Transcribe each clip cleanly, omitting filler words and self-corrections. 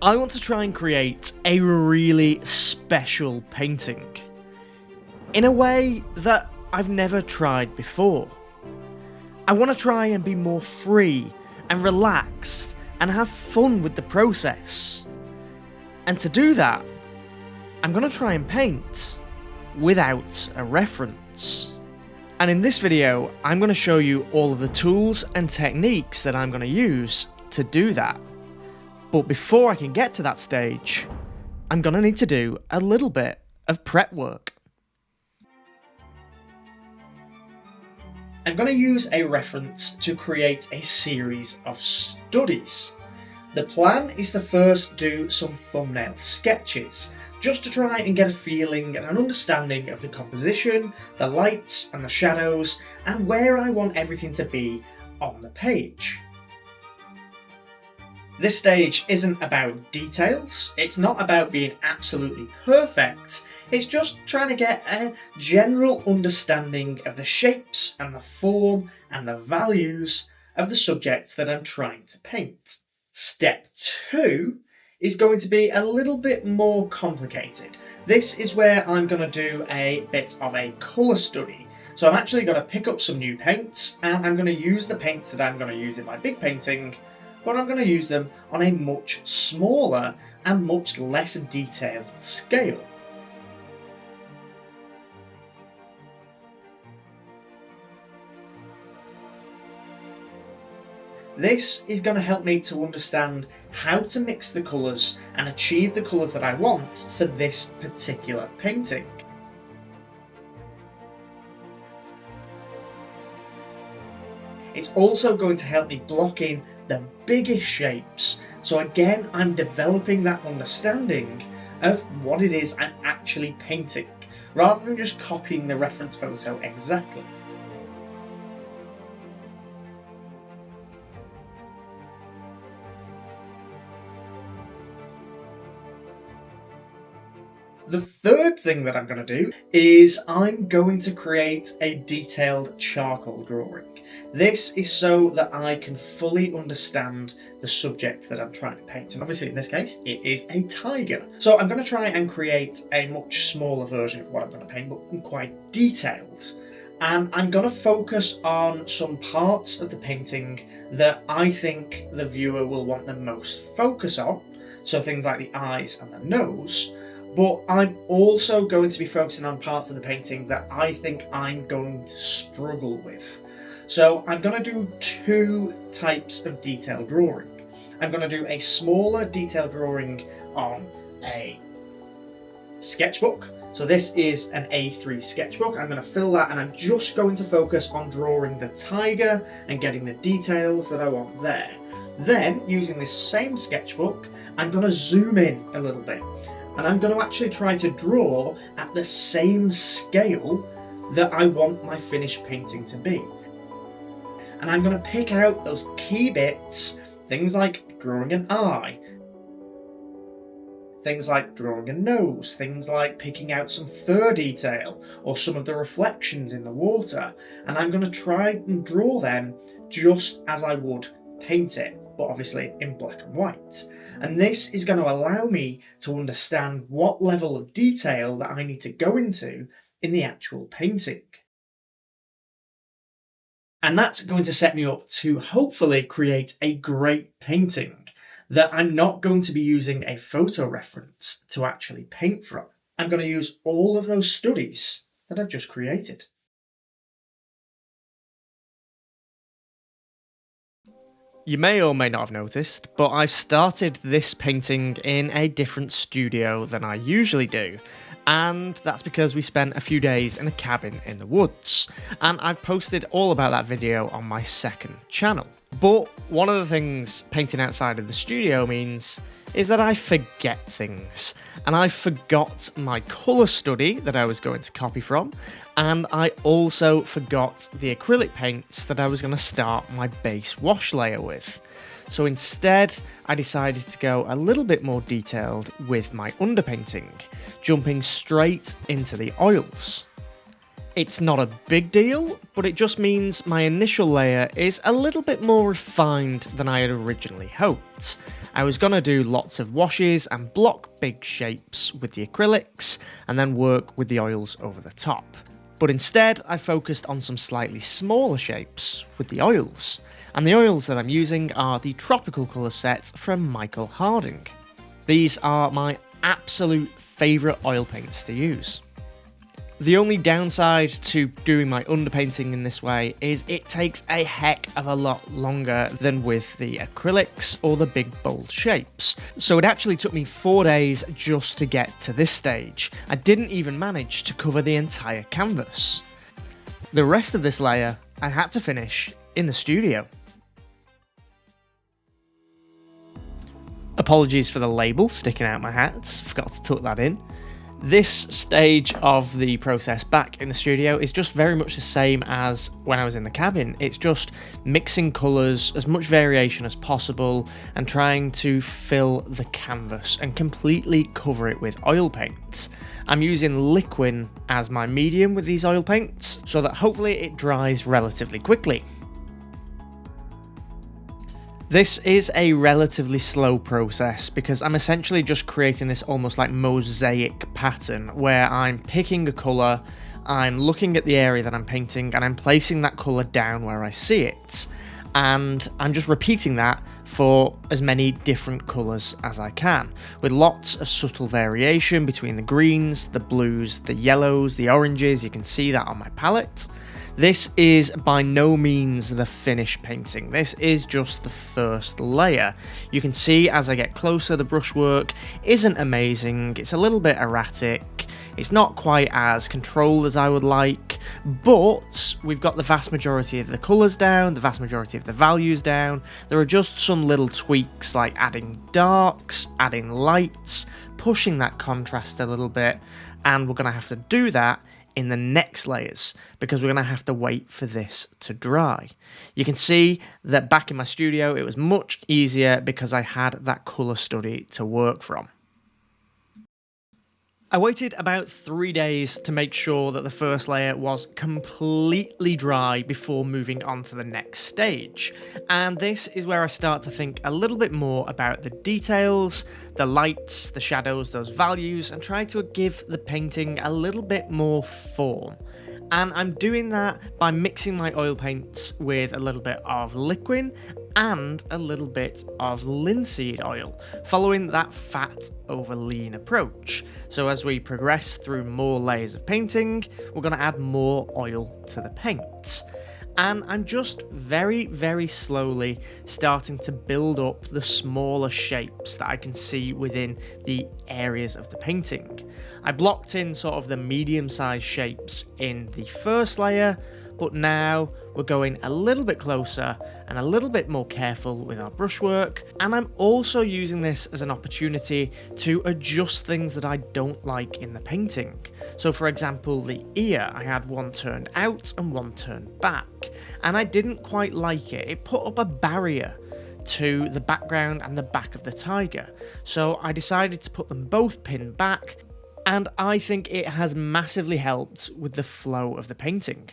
I want to try and create a really special painting in a way that I've never tried before. I want to try and be more free and relaxed and have fun with the process. And to do that, I'm going to try and paint without a reference. And in this video, I'm going to show you all of the tools and techniques that I'm going to use to do that. But before I can get to that stage, I'm going to need to do a little bit of prep work. I'm going to use a reference to create a series of studies. The plan is to first do some thumbnail sketches, just to try and get a feeling and an understanding of the composition, the lights and the shadows, and where I want everything to be on the page. This stage isn't about details, it's not about being absolutely perfect, it's just trying to get a general understanding of the shapes and the form and the values of the subject that I'm trying to paint. Step 2 is going to be a little bit more complicated. This is where I'm going to do a bit of a colour study. So I'm actually going to pick up some new paints and I'm going to use the paints that I'm going to use in my big painting, but I'm going to use them on a much smaller and much less detailed scale. This is going to help me to understand how to mix the colours and achieve the colours that I want for this particular painting. It's also going to help me block in the biggest shapes. So again, I'm developing that understanding of what it is I'm actually painting, rather than just copying the reference photo exactly. The third thing that I'm going to do is I'm going to create a detailed charcoal drawing. This is so that I can fully understand the subject that I'm trying to paint. And obviously in this case, it is a tiger. So I'm going to try and create a much smaller version of what I'm going to paint, but quite detailed. And I'm going to focus on some parts of the painting that I think the viewer will want the most focus on. So things like the eyes and the nose. But I'm also going to be focusing on parts of the painting that I think I'm going to struggle with. So I'm going to do two types of detail drawing. I'm going to do a smaller detail drawing on a sketchbook. So this is an A3 sketchbook. I'm going to fill that and I'm just going to focus on drawing the tiger and getting the details that I want there. Then, using this same sketchbook, I'm going to zoom in a little bit. And I'm going to actually try to draw at the same scale that I want my finished painting to be. And I'm going to pick out those key bits, things like drawing an eye, things like drawing a nose, things like picking out some fur detail or some of the reflections in the water. And I'm going to try and draw them just as I would paint it, but obviously in black and white. And this is going to allow me to understand what level of detail that I need to go into in the actual painting. And that's going to set me up to hopefully create a great painting that I'm not going to be using a photo reference to actually paint from. I'm going to use all of those studies that I've just created. You may or may not have noticed, but I've started this painting in a different studio than I usually do, and that's because we spent a few days in a cabin in the woods, and I've posted all about that video on my second channel. But one of the things painting outside of the studio means is that I forget things, and I forgot my colour study that I was going to copy from, and I also forgot the acrylic paints that I was going to start my base wash layer with. So instead, I decided to go a little bit more detailed with my underpainting, jumping straight into the oils. It's not a big deal, but it just means my initial layer is a little bit more refined than I had originally hoped. I was going to do lots of washes and block big shapes with the acrylics and then work with the oils over the top. But instead, I focused on some slightly smaller shapes with the oils. And the oils that I'm using are the Tropical Colour set from Michael Harding. These are my absolute favourite oil paints to use. The only downside to doing my underpainting in this way is it takes a heck of a lot longer than with the acrylics or the big bold shapes. So it actually took me 4 days just to get to this stage. I didn't even manage to cover the entire canvas. The rest of this layer I had to finish in the studio. Apologies for the label sticking out my hat, forgot to tuck that in. This stage of the process back in the studio is just very much the same as when I was in the cabin. It's just mixing colours, as much variation as possible, and trying to fill the canvas and completely cover it with oil paints. I'm using Liquin as my medium with these oil paints, so that hopefully it dries relatively quickly. This is a relatively slow process because I'm essentially just creating this almost like mosaic pattern where I'm picking a colour, I'm looking at the area that I'm painting and I'm placing that colour down where I see it. And I'm just repeating that for as many different colours as I can, with lots of subtle variation between the greens, the blues, the yellows, the oranges. You can see that on my palette. This is by no means the finished painting, this is just the first layer. You can see as I get closer the brushwork isn't amazing, it's a little bit erratic, it's not quite as controlled as I would like, but we've got the vast majority of the colours down, the vast majority of the values down. There are just some little tweaks like adding darks, adding lights, pushing that contrast a little bit, and we're going to have to do that in the next layers because we're going to have to wait for this to dry. You can see that back in my studio it was much easier because I had that colour study to work from. I waited about 3 days to make sure that the first layer was completely dry before moving on to the next stage, and this is where I start to think a little bit more about the details, the lights, the shadows, those values, and try to give the painting a little bit more form. And I'm doing that by mixing my oil paints with a little bit of Liquin and a little bit of linseed oil, following that fat over lean approach. So as we progress through more layers of painting, we're going to add more oil to the paint. And I'm just very, very slowly starting to build up the smaller shapes that I can see within the areas of the painting. I blocked in sort of the medium-sized shapes in the first layer, but now we're going a little bit closer and a little bit more careful with our brushwork, and I'm also using this as an opportunity to adjust things that I don't like in the painting. So for example, the ear, I had one turned out and one turned back, and I didn't quite like it. It put up a barrier to the background and the back of the tiger, so I decided to put them both pinned back, and I think it has massively helped with the flow of the painting.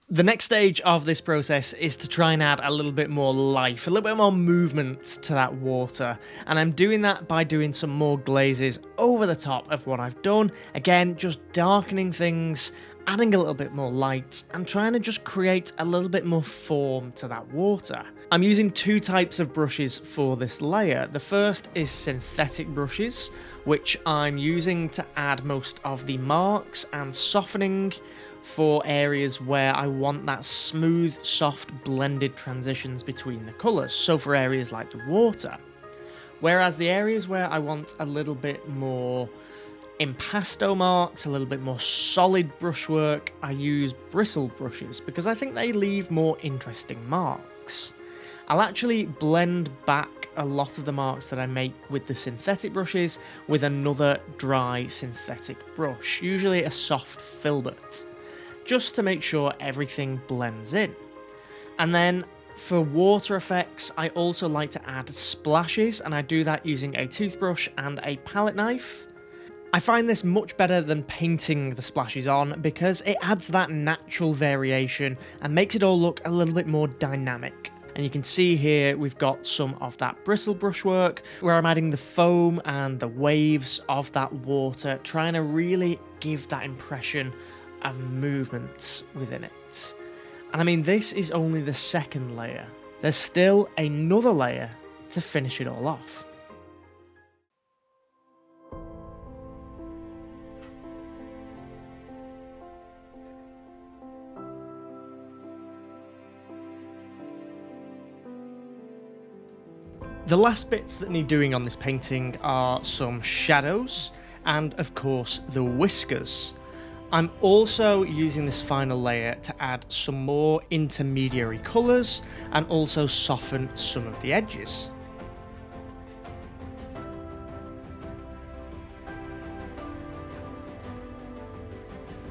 The next stage of this process is to try and add a little bit more life, a little bit more movement to that water, and I'm doing that by doing some more glazes over the top of what I've done. Again, just darkening things, adding a little bit more light, and trying to just create a little bit more form to that water. I'm using two types of brushes for this layer. The first is synthetic brushes, which I'm using to add most of the marks and softening for areas where I want that smooth, soft, blended transitions between the colours, so for areas like the water. Whereas the areas where I want a little bit more impasto marks, a little bit more solid brushwork, I use bristle brushes because I think they leave more interesting marks. I'll actually blend back a lot of the marks that I make with the synthetic brushes with another dry synthetic brush, usually a soft filbert, just to make sure everything blends in. And then for water effects, I also like to add splashes, and I do that using a toothbrush and a palette knife. I find this much better than painting the splashes on because it adds that natural variation and makes it all look a little bit more dynamic. And you can see here we've got some of that bristle brushwork where I'm adding the foam and the waves of that water, trying to really give that impression of movement within it. And I mean, this is only the second layer. There's still another layer to finish it all off. The last bits that need doing on this painting are some shadows and of course the whiskers. I'm also using this final layer to add some more intermediary colours and also soften some of the edges.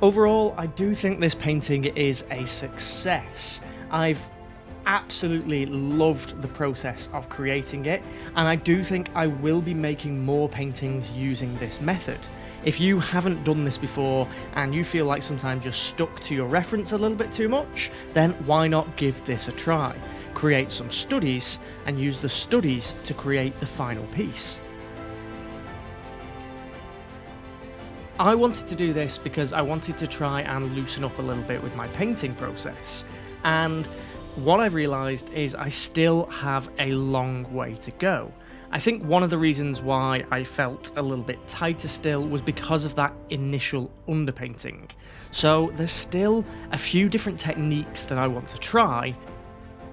Overall, I do think this painting is a success. I've absolutely loved the process of creating it, and I do think I will be making more paintings using this method. If you haven't done this before and you feel like sometimes you're stuck to your reference a little bit too much, then why not give this a try? Create some studies and use the studies to create the final piece. I wanted to do this because I wanted to try and loosen up a little bit with my painting process, and what I've realised is I still have a long way to go. I think one of the reasons why I felt a little bit tighter still was because of that initial underpainting. So there's still a few different techniques that I want to try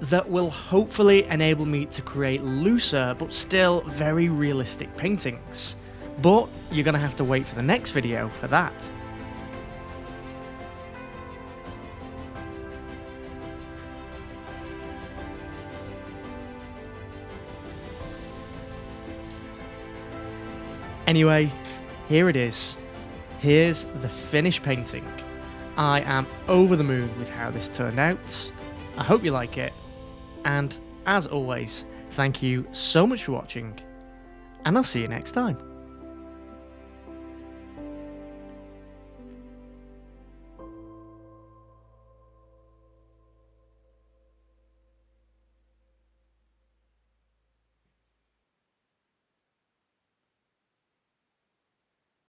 that will hopefully enable me to create looser but still very realistic paintings. But you're going to have to wait for the next video for that. Anyway, here it is. Here's the finished painting. I am over the moon with how this turned out. I hope you like it. And as always, thank you so much for watching, and I'll see you next time.